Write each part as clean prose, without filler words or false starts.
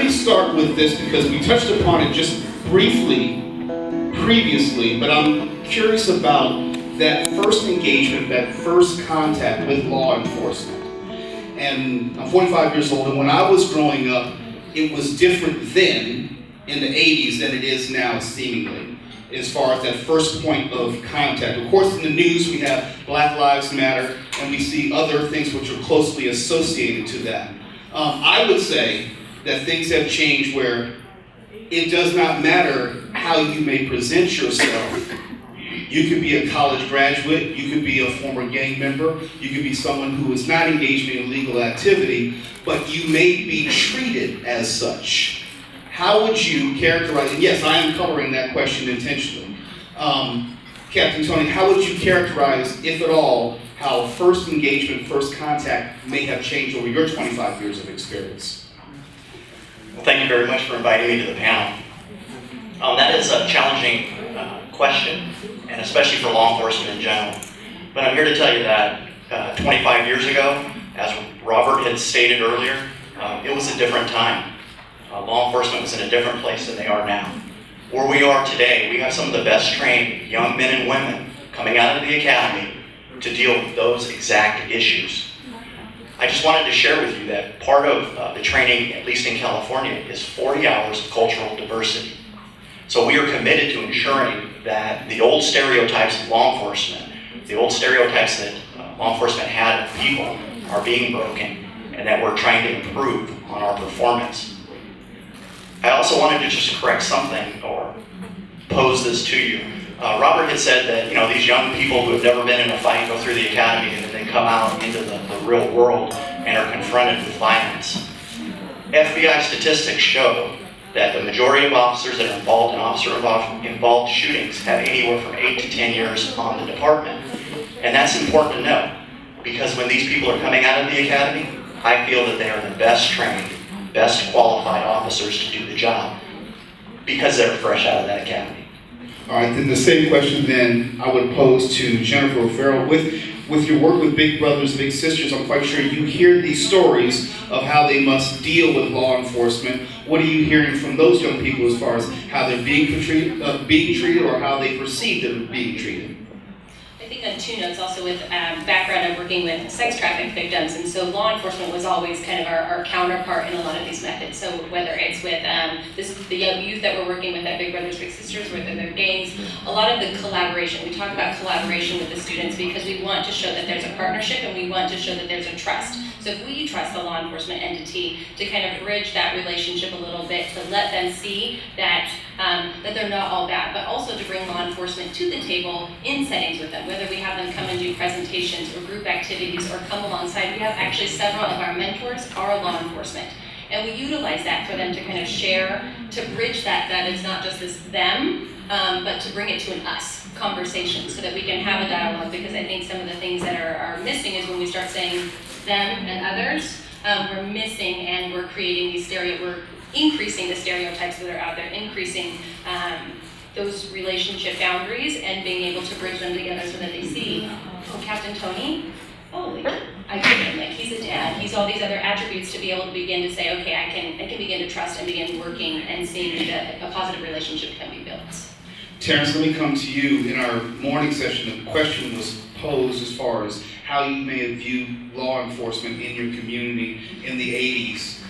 to start with this because we touched upon it just briefly previously, but I'm curious about that first engagement, that first contact with law enforcement. And I'm 45 years old, and when I was growing up, it was different then in the 80s than it is now, seemingly, as far as that first point of contact. Of course, in the news, we have Black Lives Matter, and we see other things which are closely associated to that. I would say that things have changed where it does not matter how you may present yourself. You could be a college graduate, you could be a former gang member, you could be someone who is not engaged in illegal activity, but you may be treated as such. How would you characterize, and yes, I am coloring that question intentionally. Captain Tony, how would you characterize, if at all, how first engagement, first contact may have changed over your 25 years of experience? Well, thank you very much for inviting me to the panel. That is a challenging question, and especially for law enforcement in general. But I'm here to tell you that 25 years ago, as Robert had stated earlier, it was a different time. Law enforcement was in a different place than they are now. Where we are today, we have some of the best trained young men and women coming out of the academy to deal with those exact issues. I just wanted to share with you that part of the training, at least in California, is 40 hours of cultural diversity. So we are committed to ensuring that the old stereotypes of law enforcement, the old stereotypes that law enforcement had of people, are being broken, and that we're trying to improve on our performance. I also wanted to just correct something or pose this to you. Robert had said that these young people who have never been in a fight go through the academy and then come out into the real world and are confronted with violence. FBI statistics show that the majority of officers that are involved in officer-involved shootings have anywhere from 8 to 10 years on the department. And that's important to know, because when these people are coming out of the academy, I feel that they are the best trained, best qualified officers to do the job, because they're fresh out of that academy. All right, then the same question then I would pose to Jennifer Farrell. With your work with Big Brothers, Big Sisters, I'm quite sure you hear these stories of how they must deal with law enforcement. What are you hearing from those young people as far as how they're being treated or how they perceive them being treated? I think on two notes, also with background of working with sex traffic victims, and so law enforcement was always kind of our counterpart in a lot of these methods. So whether it's with the young youth that we're working with at Big Brothers Big Sisters, whether they're gangs, a lot of the collaboration. We talk about collaboration with the students because we want to show that there's a partnership and we want to show that there's a trust. So if we trust the law enforcement entity to kind of bridge that relationship a little bit, to let them see that they're not all bad, but also to bring law enforcement to the table in settings with them, whether we have them come and do presentations or group activities or come alongside. We have actually several of our mentors are law enforcement. And we utilize that for them to kind of share, to bridge that it's not just this them, but to bring it to an us conversation so that we can have a dialogue, because I think some of the things that are missing is when we start saying them and others, we're missing and we're creating these we're increasing the stereotypes that are out there, increasing those relationship boundaries and being able to bridge them together so that they see, oh, Captain Tony, oh, I get him, like he's a dad, he's all these other attributes to be able to begin to say, okay, I can begin to trust and begin working and seeing that a positive relationship can be built. Terrance, let me come to you. In our morning session, the question was posed as far as how you may have viewed law enforcement in your community in the 80s.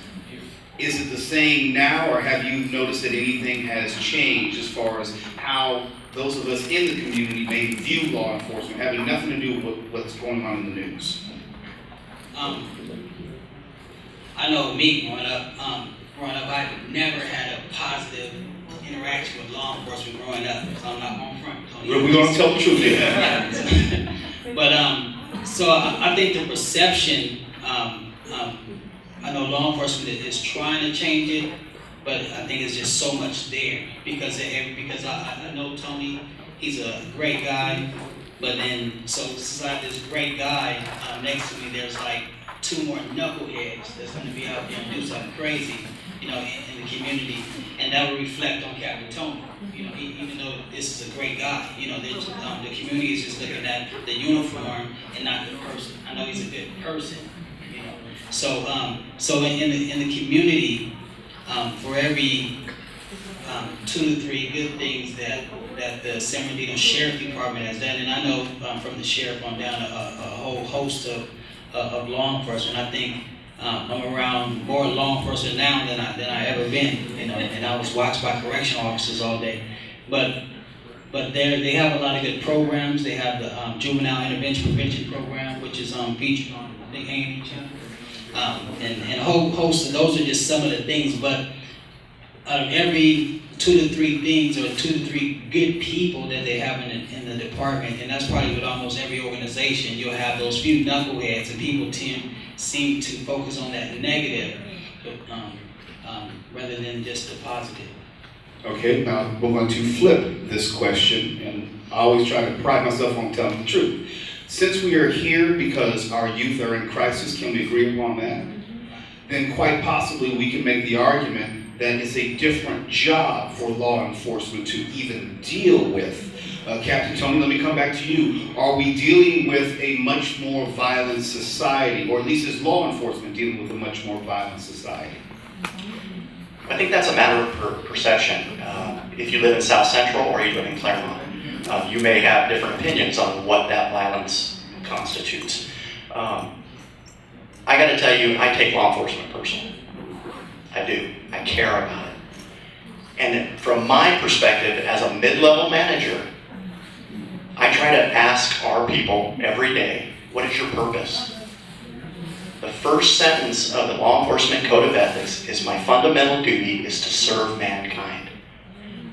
Is it the same now, or have you noticed that anything has changed as far as how those of us in the community may view law enforcement, having nothing to do with what's going on in the news? I know me growing up, I never had a positive interaction with law enforcement growing up, so I'm not on front. We're going to tell the truth here. But so I think the perception, I know law enforcement is trying to change it, but I think it's just so much there because I know Tony, he's a great guy, but then so since I have this great guy next to me, there's like 2 more knuckleheads that's going to be out there and do something crazy, in the community, and that will reflect on Captain Tony. Even though this is a great guy, the community is just looking at the uniform and not the person. I know he's a good person, So in the community, for every 2 to 3 good things that the San Bernardino Sheriff Department has done, and I know from the sheriff on down a whole host of law enforcement. I think I'm around more law enforcement now than I ever been, you know, and I was watched by correctional officers all day. But they have a lot of good programs. They have the Juvenile Intervention Prevention Program, which is featured on Big Handy Channel, and a whole host of those are just some of the things. But out of every 2 to 3 things or 2 to 3 good people that they have in the department, and that's probably with almost every organization, you'll have those few knuckleheads, and people seem to focus on that negative rather than just the positive. Okay, now we're going to flip this question, and I always try to pride myself on telling the truth. Since we are here because our youth are in crisis, can we agree upon that? Then quite possibly we can make the argument that it's a different job for law enforcement to even deal with. Captain Tony, let me come back to you. Are we dealing with a much more violent society, or at least is law enforcement dealing with a much more violent society? I think that's a matter of perception. If you live in South Central or you live in Claremont, you may have different opinions on what that violence constitutes. I got to tell you, I take law enforcement personally. I do. I care about it. And from my perspective as a mid-level manager, I try to ask our people every day, what is your purpose? The first sentence of the Law Enforcement Code of Ethics is my fundamental duty is to serve mankind.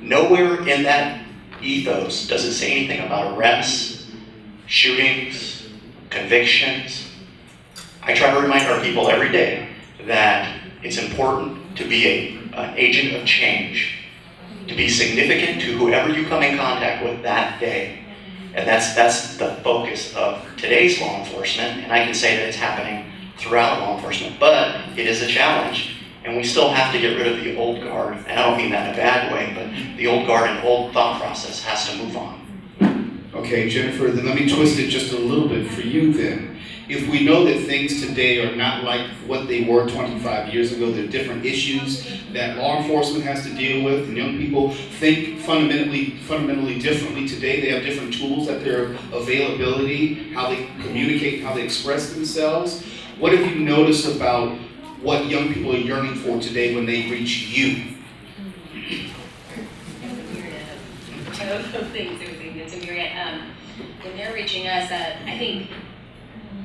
Nowhere in that ethos does it say anything about arrests, shootings, convictions. I try to remind our people every day that it's important to be an agent of change, to be significant to whoever you come in contact with that day. And that's the focus of today's law enforcement, and I can say that it's happening throughout law enforcement, but it is a challenge, and we still have to get rid of the old guard, and I don't mean that in a bad way, but the old guard and old thought process has to move on. Okay, Jennifer, then let me twist it just a little bit for you then. If we know that things today are not like what they were 25 years ago, there are different issues that law enforcement has to deal with, and young people think fundamentally differently today. They have different tools at their availability, how they communicate, how they express themselves. What have you noticed about what young people are yearning for today when they reach you? When they're reaching us, I think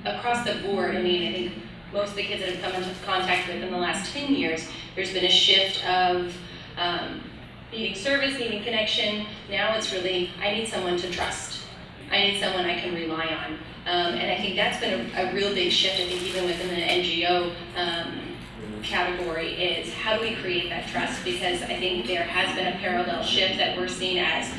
across the board, I think most of the kids that have come into contact with in the last 10 years, there's been a shift of needing service, needing connection. Now it's really, I need someone to trust. I need someone I can rely on. And I think that's been a real big shift, I think even within the NGO category, is how do we create that trust? Because I think there has been a parallel shift that we're seeing as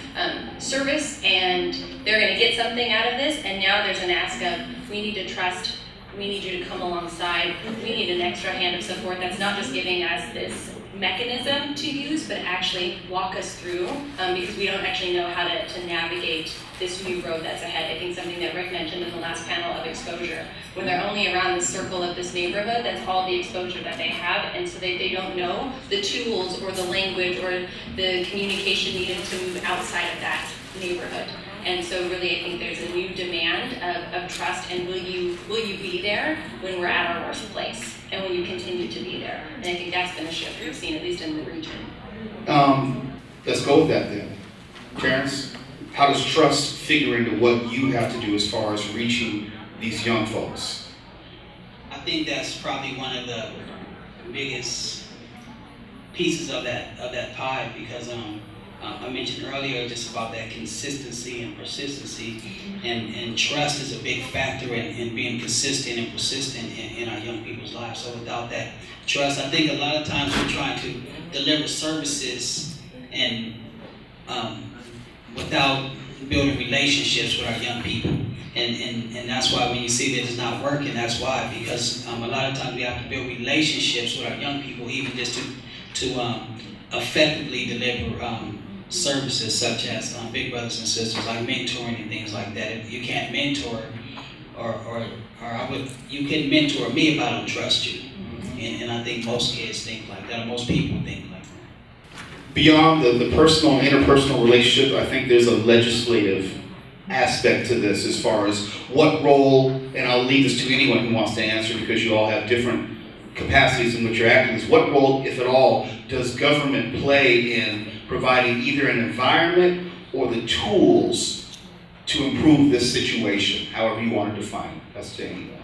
service, and they're going to get something out of this, and now there's an ask of, we need to trust, we need you to come alongside, we need an extra hand of support that's not just giving us this mechanism to use, but actually walk us through, because we don't actually know how to navigate this new road that's ahead. I think something that Rick mentioned in the last panel of exposure, when they're only around the circle of this neighborhood, that's all the exposure that they have, and so they don't know the tools or the language or the communication needed to move outside of that neighborhood. And so really I think there's a new demand of trust, and will you be there when we're at our worst place, and will you continue to be there? And I think that's been a shift we've seen, at least in the region. Let's go with that then. Terrance, how does trust figure into what you have to do as far as reaching these young folks? I think that's probably one of the biggest pieces of that pie, because I mentioned earlier just about that consistency and persistency, and trust is a big factor in being consistent and persistent in our young people's lives. So without that trust, I think a lot of times we're trying to deliver services and without building relationships with our young people. And that's why when you see that it's not working, that's why, because a lot of times we have to build relationships with our young people, even just to effectively deliver services such as big brothers and sisters, like mentoring and things like that. If you can't mentor, you couldn't mentor me if I don't trust you. and I think most kids think like that, or most people think like that. Beyond the personal and interpersonal relationship, I think there's a legislative aspect to this as far as what role, and I'll leave this to anyone who wants to answer because you all have different capacities in which you're acting, is what role, if at all, does government play in providing either an environment or the tools to improve this situation, however you want to define it. That's to anyone.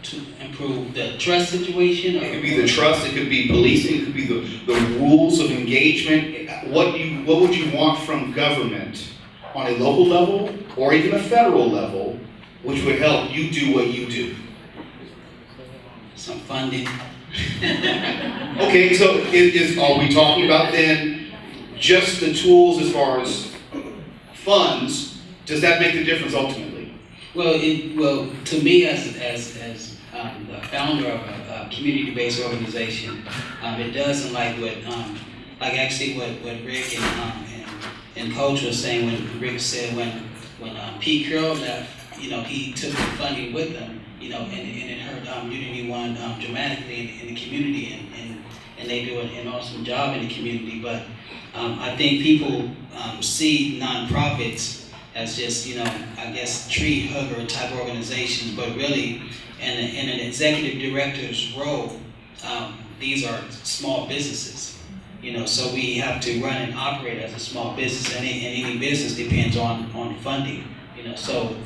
To improve the trust situation? Or It could be the trust, it could be policing, it could be the rules of engagement. What would you want from government on a local level or even a federal level, which would help you do what you do? Some funding. Okay, so are we talking about then just the tools as far as funds? Does that make the difference ultimately? Well, to me, as the founder of a community-based organization, it doesn't like what Rick and Coach was saying when Rick said when Pete Carroll left, he took the funding with them, and it hurt Unity One dramatically in the community, and they do an awesome job in the community. But I think people see nonprofits as just, I guess, tree hugger type organizations, but really, in an executive director's role, these are small businesses, so we have to run and operate as a small business, and any business depends on funding, so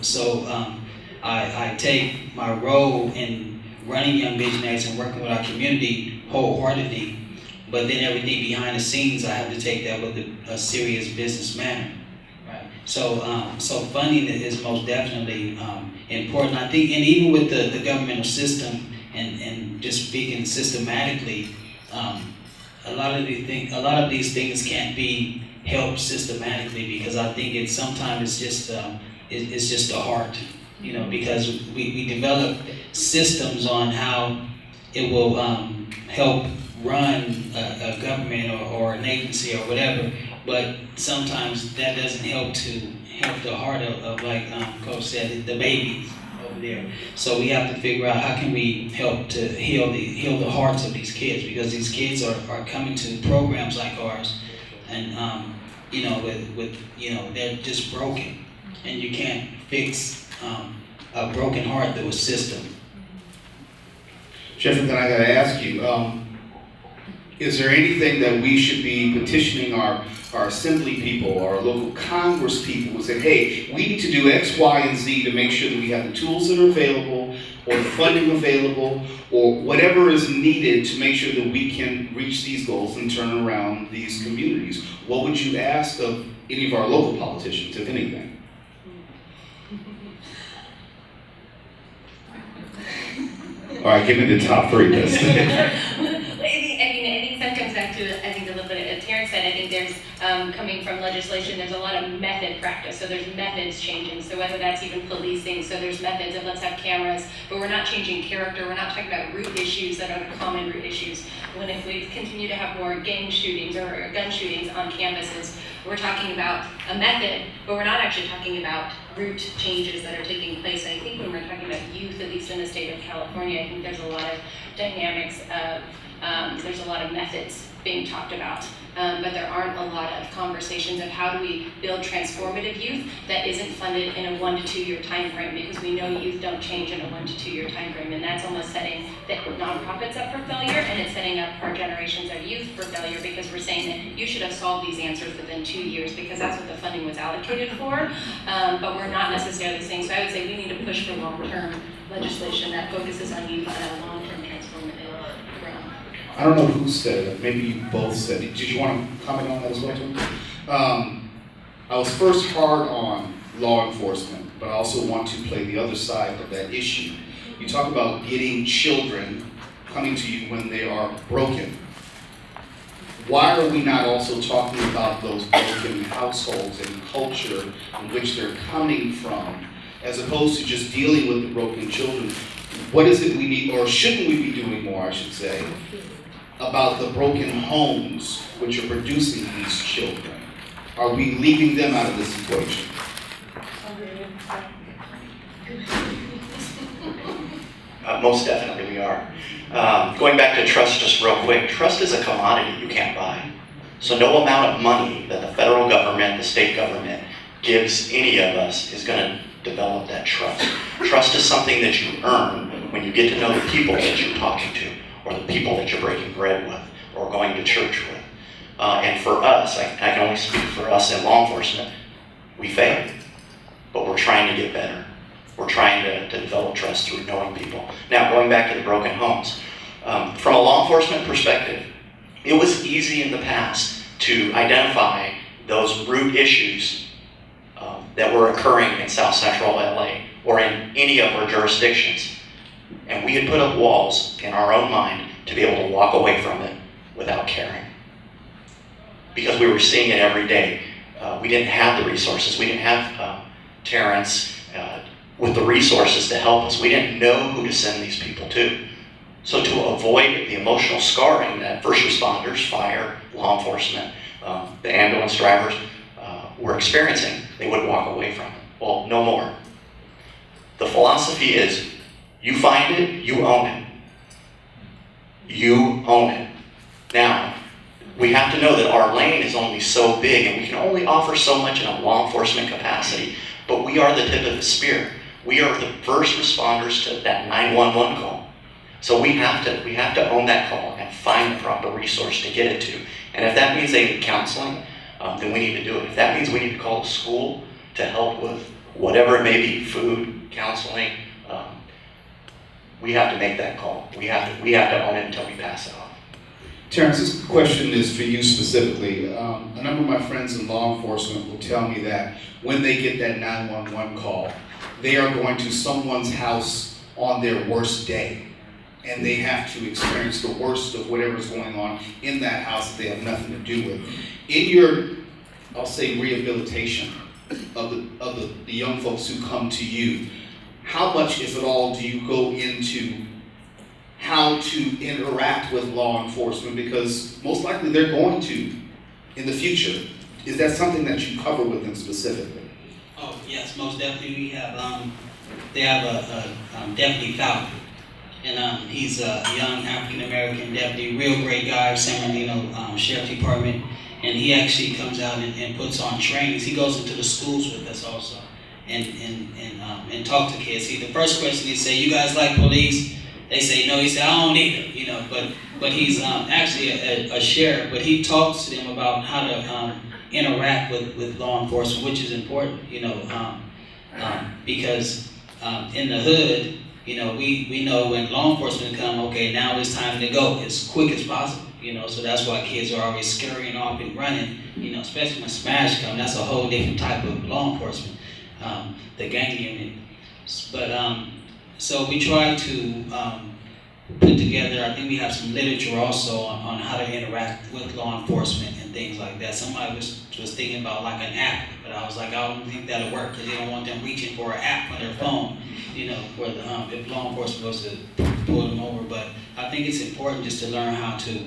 I take my role in running Young Visionaries and working with our community wholeheartedly, but then everything behind the scenes, I have to take that with a serious business manner. So funding is most definitely important. I think, and even with the governmental system, and just speaking systematically, a lot of these things can't be helped systematically, because I think sometimes it's just the heart, because we develop systems on how it will help run a government or an agency or whatever. But sometimes that doesn't help the heart of like Coach said, the babies over there. So we have to figure out how can we help to heal the hearts of these kids, because these kids are coming to programs like ours, and they're just broken, and you can't fix a broken heart through a system. Jeffrey, then I got to ask you, is there anything that we should be petitioning our assembly people, our local Congress people, who say, hey, we need to do X, Y, and Z to make sure that we have the tools that are available, or the funding available, or whatever is needed to make sure that we can reach these goals and turn around these communities? What would you ask of any of our local politicians, if anything? All right, give me the top three list. I think that comes back to, I think, a little bit of Terrance said. I think there's, coming from legislation, there's a lot of method practice, so there's methods changing, so whether that's even policing, so there's methods of let's have cameras, but we're not changing character, we're not talking about root issues that are common root issues. If we continue to have more gang shootings or gun shootings on campuses, we're talking about a method, but we're not actually talking about root changes that are taking place. And I think when we're talking about youth, at least in the state of California, I think there's a lot of dynamics of, there's a lot of methods being talked about, but there aren't a lot of conversations of how do we build transformative youth that isn't funded in a 1 to 2 year time frame, because we know youth don't change in a 1 to 2 year time frame, and that's almost setting the nonprofits up for failure, and it's setting up our generations of youth for failure, because we're saying that you should have solved these answers within 2 years because that's what the funding was allocated for, but we're not necessarily saying. So I would say we need to push for long-term legislation that focuses on youth on a long-term transformative realm. I don't know who said it, maybe you both said it. Did you want to comment on that as well, too? I was first hard on law enforcement, but I also want to play the other side of that issue. You talk about getting children coming to you when they are broken. Why are we not also talking about those broken households and culture in which they're coming from, as opposed to just dealing with the broken children? What is it we need, or shouldn't we be doing more, I should say, about the broken homes which are producing these children? Are we leaving them out of this equation? Most definitely, we we are. Going back to trust just real quick, trust is a commodity you can't buy. So no amount of money that the federal government, the state government gives any of us is going to develop that trust. Trust is something that you earn when you get to know the people that you're talking to, or the people that you're breaking bread with, or going to church with. And for us, I can only speak for us in law enforcement, we fail, but we're trying to get better. We're trying to develop trust through knowing people. Now, going back to the broken homes, from a law enforcement perspective, it was easy in the past to identify those root issues that were occurring in South Central LA or in any of our jurisdictions. And we had put up walls in our own mind to be able to walk away from it without caring. Because we were seeing it every day. We didn't have the resources. We didn't have Terrance with the resources to help us. We didn't know who to send these people to. So to avoid the emotional scarring that first responders, fire, law enforcement, the ambulance drivers were experiencing, they would walk away from it. Well, no more. The philosophy is, you find it, you own it. You own it. Now, we have to know that our lane is only so big and we can only offer so much in a law enforcement capacity, but we are the tip of the spear. We are the first responders to that 911 call. So we have to own that call and find the proper resource to get it to. And if that means they need counseling, then we need to do it. If that means we need to call the school to help with whatever it may be, food, counseling, we have to make that call. We have to own it until we pass it off. Terrance, this question is for you specifically. A number of my friends in law enforcement will tell me that when they get that 911 call, they are going to someone's house on their worst day, and they have to experience the worst of whatever's going on in that house that they have nothing to do with. In your, I'll say, rehabilitation of the young folks who come to you, how much, if at all, do you go into how to interact with law enforcement? Because most likely they're going to in the future. Is that something that you cover with them specifically? Oh, yes, most definitely. We have, they have a deputy Capt, and he's a young African-American deputy, real great guy, San Bernardino Sheriff Department, and he actually comes out and puts on trainings. He goes into the schools with us also and talk to kids. See, the first question he say, "You guys like police?" They say no. He said, "I don't either," but he's actually a sheriff, but he talks to them about how to interact with law enforcement, which is important, because in the hood, we know when law enforcement come, okay, now it's time to go as quick as possible, so that's why kids are always scurrying off and running, especially when smash come. That's a whole different type of law enforcement, the gang unit. But so we try to put together, I think we have some literature also on how to interact with law enforcement and things like that. Somebody was thinking about like an app, but I was like, I don't think that'll work because they don't want them reaching for an app on their phone, for the, if law enforcement was to pull them over. But I think it's important just to learn how to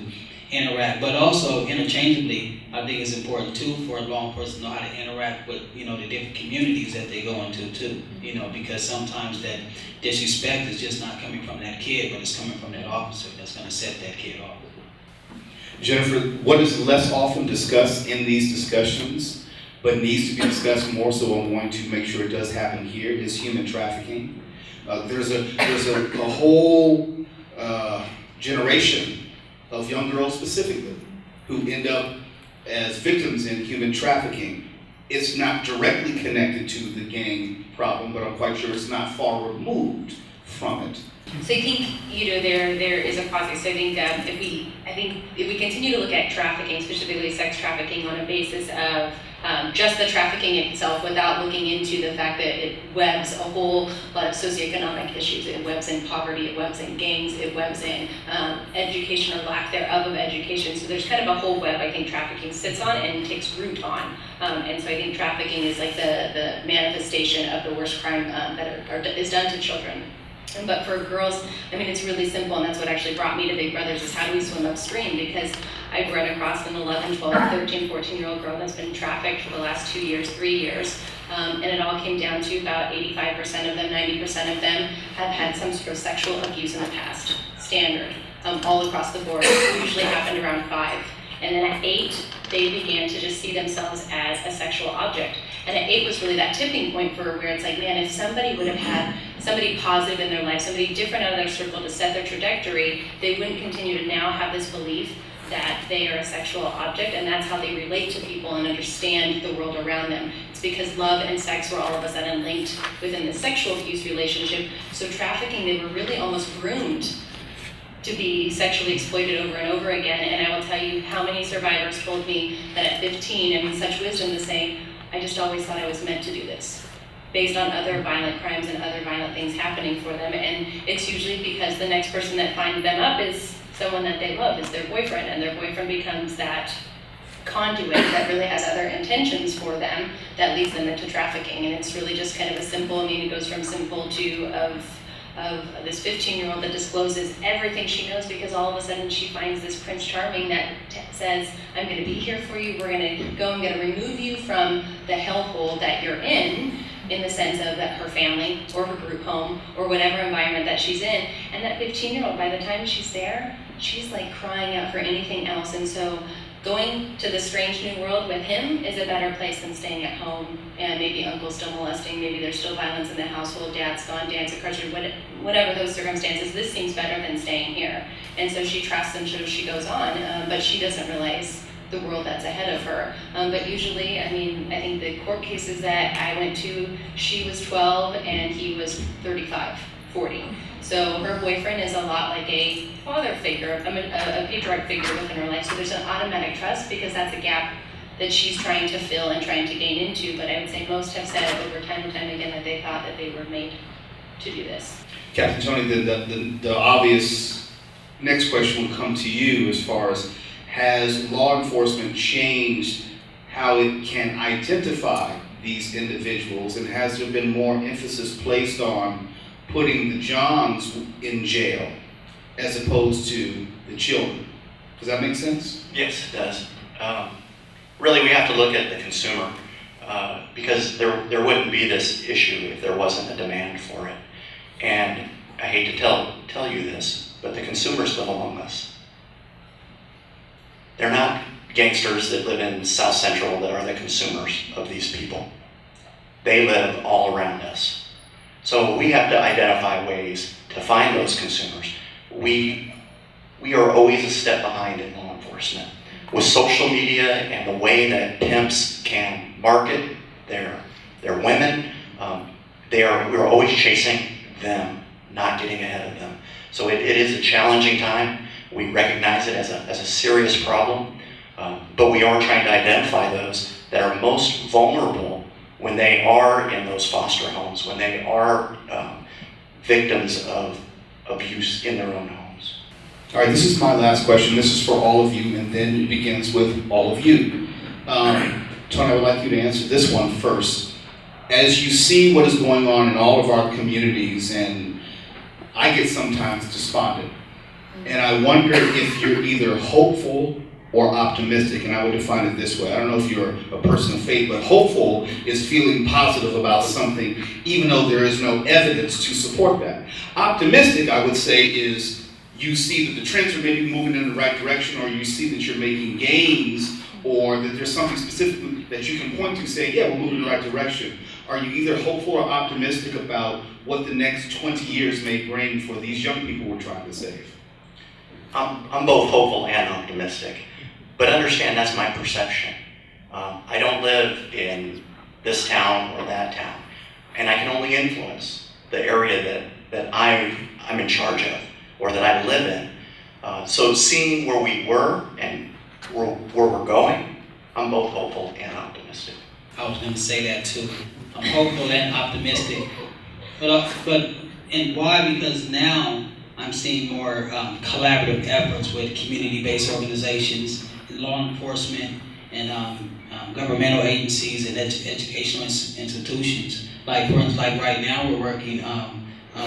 interact, but also interchangeably, I think it's important too for law enforcement to know how to interact with, the different communities that they go into too, because sometimes that disrespect is just not coming from that kid, but it's coming from that officer that's going to set that kid off. Jennifer, what is less often discussed in these discussions, but needs to be discussed more, so I'm going to make sure it does happen here, is human trafficking. There's a whole generation of young girls specifically who end up as victims in human trafficking. It's not directly connected to the gang problem, but I'm quite sure it's not far removed from it. So I think there is a process. So I think if we continue to look at trafficking, specifically sex trafficking, on a basis of just the trafficking itself, without looking into the fact that it webs a whole lot of socioeconomic issues. It webs in poverty, it webs in gangs, it webs in education or lack thereof of education. So there's kind of a whole web I think trafficking sits on and takes root on. And so I think trafficking is like the manifestation of the worst crime that is done to children. But for girls, it's really simple, and that's what actually brought me to Big Brothers, is how do we swim upstream? Because I've run across an 11, 12, 13, 14-year-old girl that's been trafficked for the last 2 years, 3 years, and it all came down to about 85% of them, 90% of them have had some sort of sexual abuse in the past. standard all across the board. It usually happened around 5. And then at 8, they began to just see themselves as a sexual object. And at 8 was really that tipping point for where it's like, man, if somebody would have had somebody positive in their life, somebody different out of their circle to set their trajectory, they wouldn't continue to now have this belief that they are a sexual object, and that's how they relate to people and understand the world around them. It's because love and sex were all of a sudden linked within the sexual abuse relationship. So trafficking, they were really almost groomed to be sexually exploited over and over again. And I will tell you how many survivors told me that at 15, and with such wisdom to say, I just always thought I was meant to do this, based on other violent crimes and other violent things happening for them. And it's usually because the next person that finds them up is someone that they love, is their boyfriend, and their boyfriend becomes that conduit that really has other intentions for them that leads them into trafficking. And it's really just kind of a simple, I mean, it goes from simple to of this 15-year-old that discloses everything she knows because all of a sudden she finds this Prince Charming that says, I'm going to be here for you, we're going to go, I'm going to remove you from the hellhole that you're in the sense of that her family or her group home or whatever environment that she's in. And that 15-year-old, by the time she's there, she's like crying out for anything else. And so going to the strange new world with him is a better place than staying at home, and maybe uncle's still molesting, maybe there's still violence in the household, dad's gone, dad's incarcerated, whatever those circumstances, this seems better than staying here. And so she trusts him, so she goes on, but she doesn't realize the world that's ahead of her. But usually, I mean, I think the court cases that I went to, she was 12 and he was 35, 40. So her boyfriend is a lot like a father figure, I mean, a patriarch figure within her life. So there's an automatic trust because that's a gap that she's trying to fill and trying to gain into. But I would say most have said over time and time again that they thought that they were made to do this. Captain Tony, the obvious next question will come to you as far as, has law enforcement changed how it can identify these individuals, and has there been more emphasis placed on putting the Johns in jail as opposed to the children? Does that make sense? Yes, it does. Really, we have to look at the consumer because there wouldn't be this issue if there wasn't a demand for it. And I hate to tell you this, but the consumers live among us. They're not gangsters that live in South Central that are the consumers of these people. They live all around us. So we have to identify ways to find those consumers. We are always a step behind in law enforcement. With social media and the way that pimps can market their women, we're always chasing them, not getting ahead of them. So it is a challenging time. We recognize it as a serious problem, but we are trying to identify those that are most vulnerable when they are in those foster homes, when they are victims of abuse in their own homes. All right, this is my last question. This is for all of you, and then it begins with all of you. Tony, I would like you to answer this one first. As you see what is going on in all of our communities, and I get sometimes despondent, and I wonder if you're either hopeful or optimistic, and I would define it this way. I don't know if you're a person of faith, but hopeful is feeling positive about something, even though there is no evidence to support that. Optimistic, I would say, is you see that the trends are maybe moving in the right direction, or you see that you're making gains, or that there's something specifically that you can point to say, yeah, we're moving in the right direction. Are you either hopeful or optimistic about what the next 20 years may bring for these young people we're trying to save? I'm both hopeful and optimistic, but understand that's my perception. I don't live in this town or that town, and I can only influence the area that I'm in charge of or that I live in. So seeing where we were and where we're going, I'm both hopeful and optimistic. I was going to say that too. I'm hopeful and optimistic, and why? Because now I'm seeing more collaborative efforts with community-based organizations, law enforcement, and governmental agencies and educational institutions. Like, for instance, like right now we're working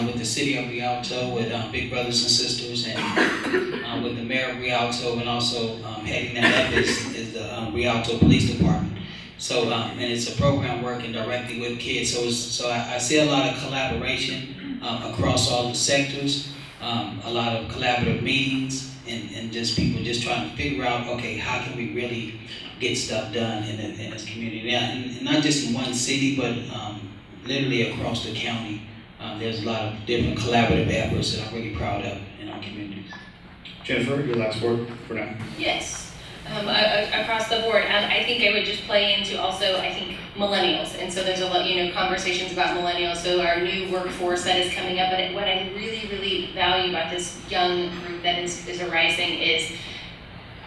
with the city of Rialto, with Big Brothers and Sisters, and with the mayor of Rialto, and also heading that up is the Rialto Police Department. So, and it's a program working directly with kids. So I see a lot of collaboration across all the sectors. a lot of collaborative meetings, and just people just trying to figure out, okay, how can we really get stuff done in this community? Yeah, and not just in one city, but literally across the county. There's a lot of different collaborative efforts that I'm really proud of in our communities. Jennifer, your last word for now. Yes. Across the board, I think I would just play into also, I think, millennials. And so there's a lot, conversations about millennials. So our new workforce that is coming up. But what I really, really value about this young group that is arising is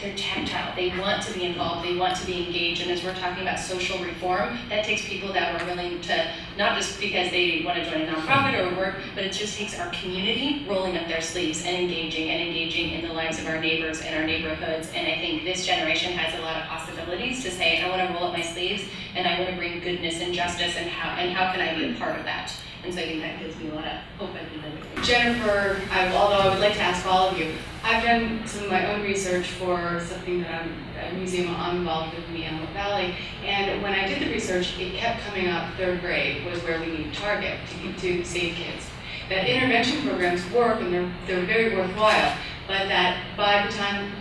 they're tactile. They want to be involved. They want to be engaged. And as we're talking about social reform, that takes people that are willing to, not just because they want to join a nonprofit or work, but it just takes our community rolling up their sleeves and engaging in the lives of our neighbors and our neighborhoods. And I think this generation has a lot of possibilities to say, I want to roll up my sleeves and I want to bring goodness and justice, and how can I be a part of that? And so I think that gives me a lot of hope and commitment. Jennifer, although I would like to ask all of you, I've done some of my own research for something that a museum I'm involved with in the Antelope Valley, and when I did the research, it kept coming up. Third grade was where we need to target to save kids. That intervention programs work and they're very worthwhile, but that by the time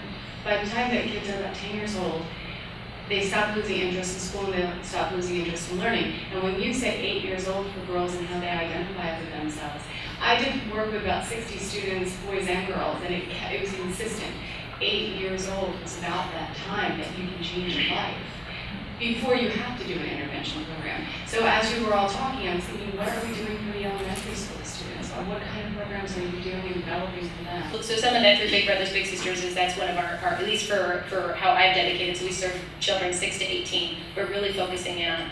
that kids are about 10 years old, they stop losing interest in school and they stop losing interest in learning. And when you say 8 years old for girls and how they identify with themselves, I did work with about 60 students, boys and girls, and it was consistent. 8 years old was about that time that you can change your life before you have to do an intervention program. So as you were all talking, I was thinking, what are we doing for the elementary school students? Or what kind of programs are you doing and developing for them? So some of that through Big Brothers Big Sisters is that's one of our at least for how I've dedicated, so we serve children 6 to 18. We're really focusing in on,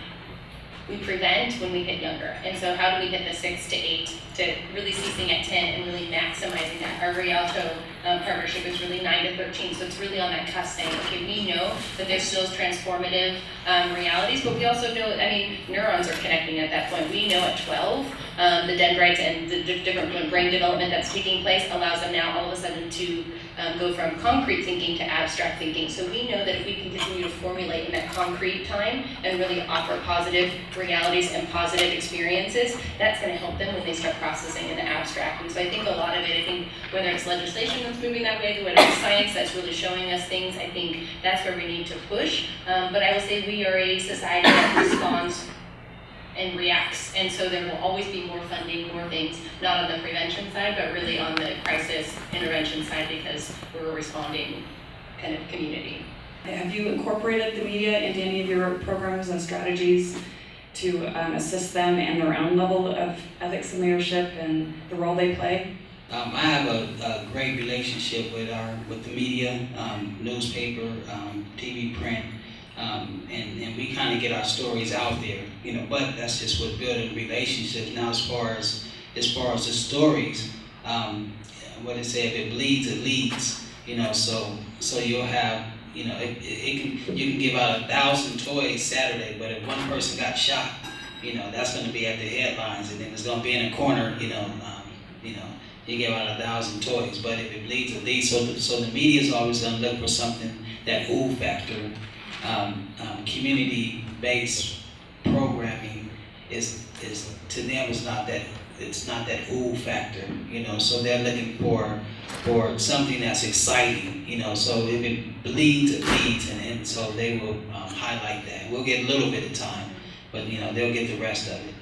we prevent when we hit younger. And so how do we hit the 6 to 8 to really ceasing at 10 and really maximizing that? Our Rialto partnership is really 9 to 13, so it's really on that cusp saying, okay, we know that there's still transformative realities, but we also know, neurons are connecting at that point. We know at 12, the dendrites and the different brain development that's taking place allows them now all of a sudden to go from concrete thinking to abstract thinking. So we know that if we can continue to formulate in that concrete time and really offer positive realities and positive experiences, that's going to help them when they start processing in the abstract. And so I think a lot of it, whether it's legislation that's moving that way, whether it's science that's really showing us things, I think that's where we need to push. But I will say we are a society that responds and reacts, and so there will always be more funding, more things, not on the prevention side, but really on the crisis intervention side, because we're a responding kind of community. Have you incorporated the media into any of your programs and strategies to assist them in their own level of ethics and leadership and the role they play? I have a great relationship with the media, newspaper, TV, print. And we kind of get our stories out there, but that's just with building relationships. Now, as far as the stories, what it said, if it bleeds, it leads, so you'll have, you can give out 1,000 toys Saturday, but if one person got shot, that's going to be at the headlines, and then it's going to be in a corner, you give out 1,000 toys, but if it bleeds, it leads. So the media is always going to look for something, that ooh factor. Community-based programming is to them it's not that ooh factor, so they're looking for something that's exciting, so if it bleeds, it leads, and so they will highlight that. We'll get a little bit of time, but they'll get the rest of it.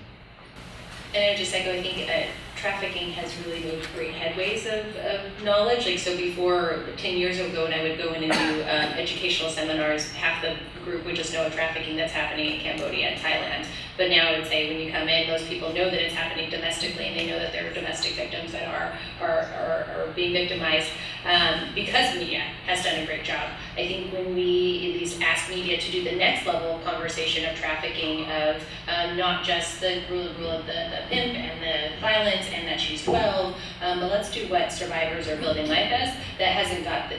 And I would just echo, I think trafficking has really moved great headways of knowledge. Like, so before, 10 years ago, when I would go in and do educational seminars, half the group would just know of trafficking that's happening in Cambodia and Thailand. But now I would say when you come in, most people know that it's happening domestically, and they know that there are domestic victims that are being victimized because media has done a great job. I think when we at least ask media to do the next level of conversation of trafficking, of not just the rule of the pimp and the violence and that she's 12, but let's do what survivors are building life as. That hasn't got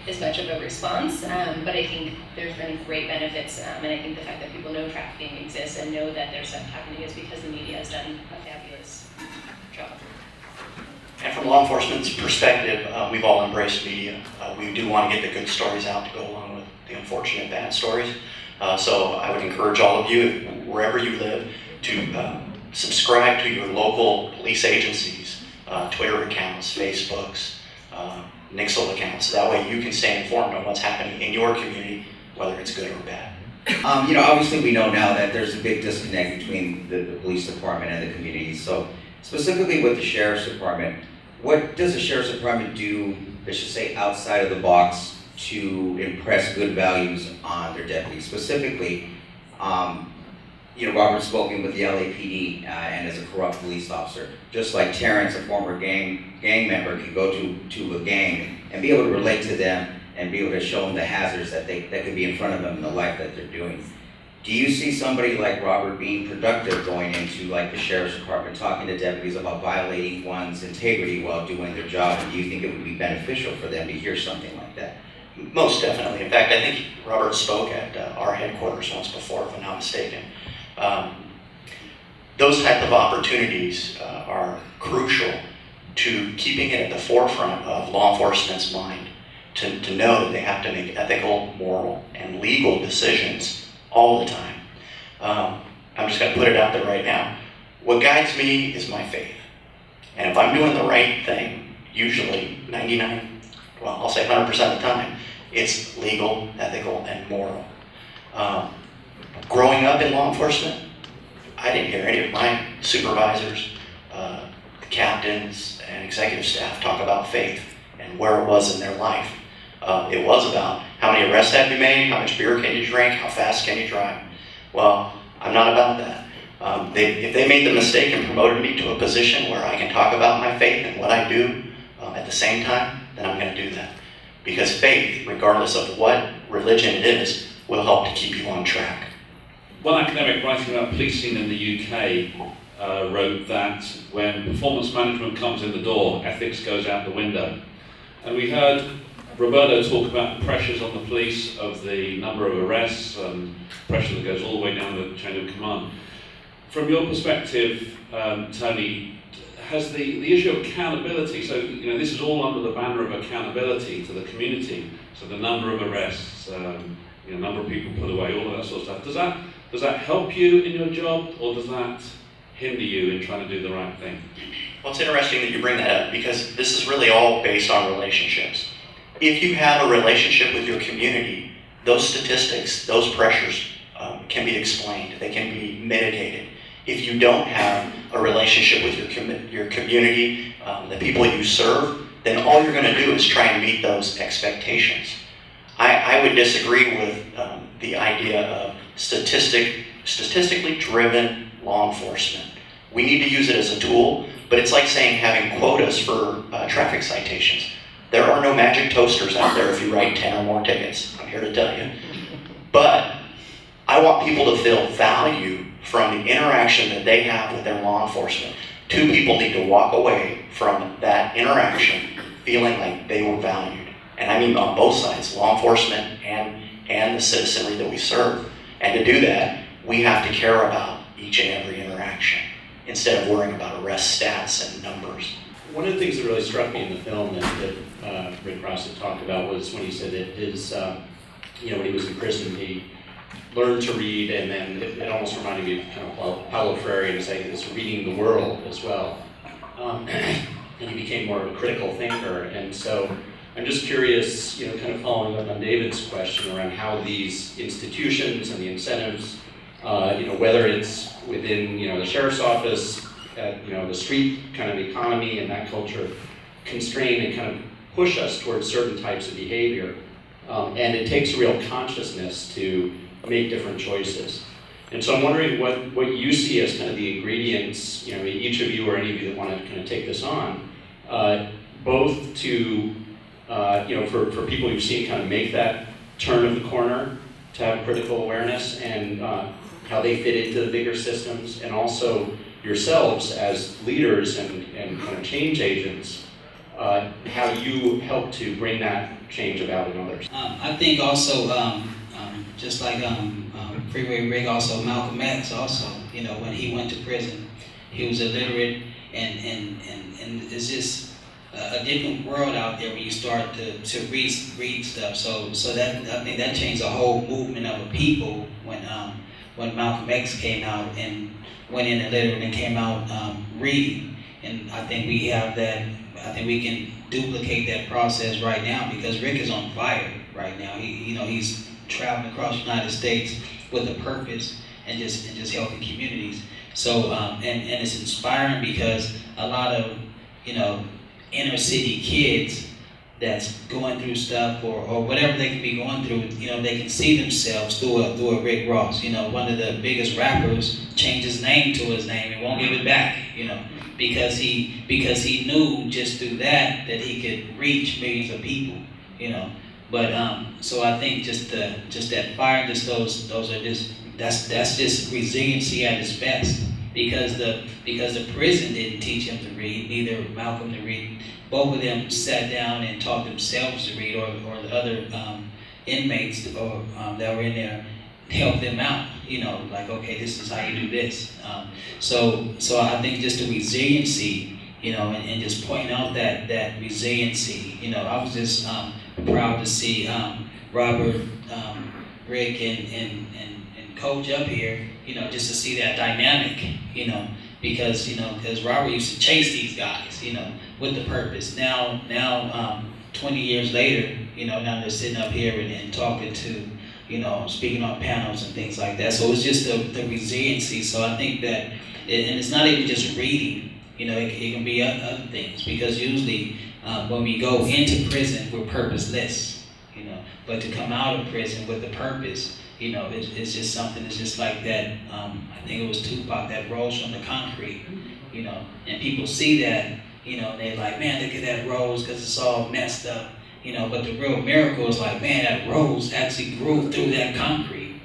as much of a response, but I think there's been great benefits, and I think the fact that people know trafficking exists and know that there's stuff happening is because the media has done a fabulous job. And from law enforcement's perspective, we've all embraced media. We do want to get the good stories out to go along with the unfortunate bad stories. So I would encourage all of you, wherever you live, to subscribe to your local police agencies Twitter accounts, Facebooks, Nixle accounts. That way you can stay informed on what's happening in your community, whether it's good or bad. Obviously we know now that there's a big disconnect between the police department and the community. So specifically with the sheriff's department, what does the sheriff's department do, let's just say outside of the box, to impress good values on their deputies? Specifically, Robert's spoken with the LAPD and as a corrupt police officer. Just like Terrance, a former gang member, can go to a gang and be able to relate to them and be able to show them the hazards that could be in front of them in the life that they're doing. Do you see somebody like Robert being productive going into like the sheriff's department, talking to deputies about violating one's integrity while doing their job? And do you think it would be beneficial for them to hear something like that? Most definitely. In fact, I think Robert spoke at our headquarters once before, if I'm not mistaken. Those type of opportunities are crucial to keeping it at the forefront of law enforcement's mind, to know that they have to make ethical, moral, and legal decisions all the time. I'm just going to put it out there right now. What guides me is my faith. And if I'm doing the right thing, usually 100% of the time, it's legal, ethical, and moral. Growing up in law enforcement, I didn't hear any of my supervisors, the captains, and executive staff talk about faith and where it was in their life. It was about how many arrests have you made, how much beer can you drink, how fast can you drive. Well, I'm not about that. If they made the mistake and promoted me to a position where I can talk about my faith and what I do at the same time, then I'm going to do that. Because faith, regardless of what religion it is, will help to keep you on track. One academic writing about policing in the UK wrote that when performance management comes in the door, ethics goes out the window. And we heard Roberto talk about the pressures on the police of the number of arrests, pressure that goes all the way down the chain of command. From your perspective, Tony, has the issue of accountability, so this is all under the banner of accountability to the community, so the number of arrests, number of people put away, all of that sort of stuff. Does that help you in your job, or does that hinder you in trying to do the right thing? Well, it's interesting that you bring that up, because this is really all based on relationships. If you have a relationship with your community, those statistics, those pressures can be explained, they can be mitigated. If you don't have a relationship with your community, the people you serve, then all you're going to do is try and meet those expectations. I would disagree with the idea of statistically driven law enforcement. We need to use it as a tool, but it's like saying having quotas for traffic citations. There are no magic toasters out there if you write 10 or more tickets, I'm here to tell you. But I want people to feel value from the interaction that they have with their law enforcement. Two people need to walk away from that interaction feeling like they were valued. And I mean on both sides, law enforcement and the citizenry that we serve. And to do that, we have to care about each and every interaction instead of worrying about arrest stats and numbers. One of the things that really struck me in the film that Rick Ross had talked about was when he said that his, when he was in prison, he learned to read, and then it almost reminded me of kind of Paulo Freire and this reading the world as well. And he became more of a critical thinker. And so I'm just curious, kind of following up on David's question around how these institutions and the incentives, whether it's within, the sheriff's office, the street kind of economy and that culture, constrain and kind of push us towards certain types of behavior. And it takes real consciousness to make different choices. And so I'm wondering what you see as kind of the ingredients, each of you or any of you that want to kind of take this on, both to, for people you've seen kind of make that turn of the corner, to have critical awareness and how they fit into the bigger systems, and also yourselves as leaders and kind of change agents, how you help to bring that change about in others. I think also, just like Freeway Rick, also Malcolm X also, when he went to prison, he was illiterate, and it's just a different world out there when you start to read stuff. So that, I think that changed the whole movement of a people when Malcolm X came out and went in illiterate and came out reading. And I think we have that. I think we can duplicate that process right now because Rick is on fire right now. He's traveling across the United States with a purpose and just helping communities. So and it's inspiring because a lot of inner city kids that's going through stuff or whatever they can be going through, they can see themselves through a Rick Ross. One of the biggest rappers changed his name to his name and won't give it back, because he knew just through that he could reach millions of people, But so I think just that fire, just those are just that's just resiliency at its best. Because the prison didn't teach him to read, neither Malcolm to read. Both of them sat down and taught themselves to read, or the other inmates that were in there helped them out. Like, okay, this is how you do this. So I think just the resiliency, and just pointing out that resiliency. I was just proud to see Robert, Rick, and Coach up here, just to see that dynamic, because Robert used to chase these guys, with the purpose. Now, 20 years later, now they're sitting up here and talking to, speaking on panels and things like that. So it's just the resiliency. So I think that, and it's not even just reading, it can be other things, because usually when we go into prison, we're purposeless, but to come out of prison with a purpose, it's just something. It's just like that. I think it was Tupac that rose from the concrete, and people see that, and they're like, man, look at that rose because it's all messed up, But the real miracle is like, man, that rose actually grew through that concrete,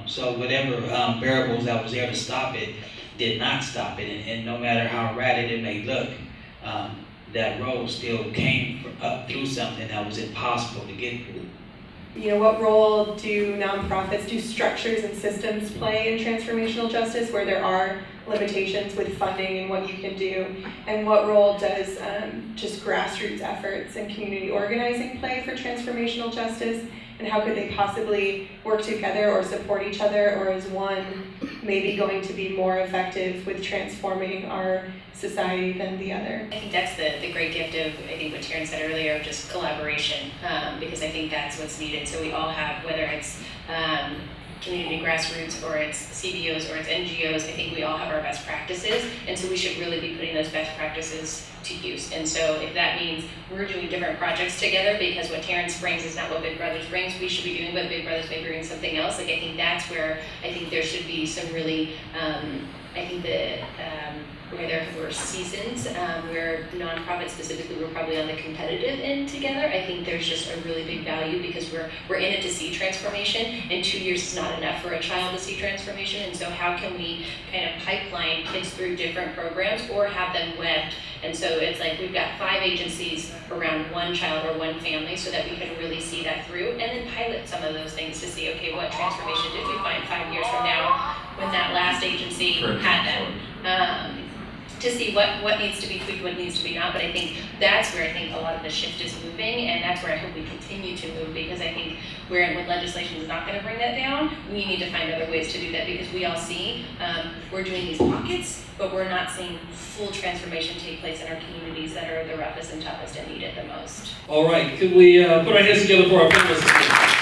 So whatever variables that was there to stop it did not stop it, and no matter how ratted it may look, that rose still came up through something that was impossible to get through. What role do nonprofits, do structures and systems play in transformational justice where there are limitations with funding and what you can do? And what role does just grassroots efforts and community organizing play for transformational justice? And how could they possibly work together or support each other? Or is one maybe going to be more effective with transforming our society than the other? I think that's the great gift of, I think what Terrance said earlier, of just collaboration, because I think that's what's needed. So we all have, whether it's community grassroots or it's CBOs or it's NGOs, I think we all have our best practices, and so we should really be putting those best practices to use. And so if that means we're doing different projects together because what Terrance brings is not what Big Brothers brings, we should be doing what Big Brothers may bring something else. I think that's where I think there should be some really, I think where there were seasons where nonprofits specifically were probably on the competitive end together. I think there's just a really big value because we're in it to see transformation, and 2 years is not enough for a child to see transformation. And so how can we kind of pipeline kids through different programs or have them webbed? And so it's like we've got 5 agencies around one child or one family so that we can really see that through, and then pilot some of those things to see, okay, what transformation did we find 5 years from now when that last agency had them? To see what needs to be tweaked, what needs to be not. But I think that's where I think a lot of the shift is moving, and that's where I hope we continue to move, because I think when legislation is not going to bring that down, we need to find other ways to do that, because we all see we're doing these pockets, but we're not seeing full transformation take place in our communities that are the roughest and toughest and need it the most. All right, could we put our hands together for our panelists?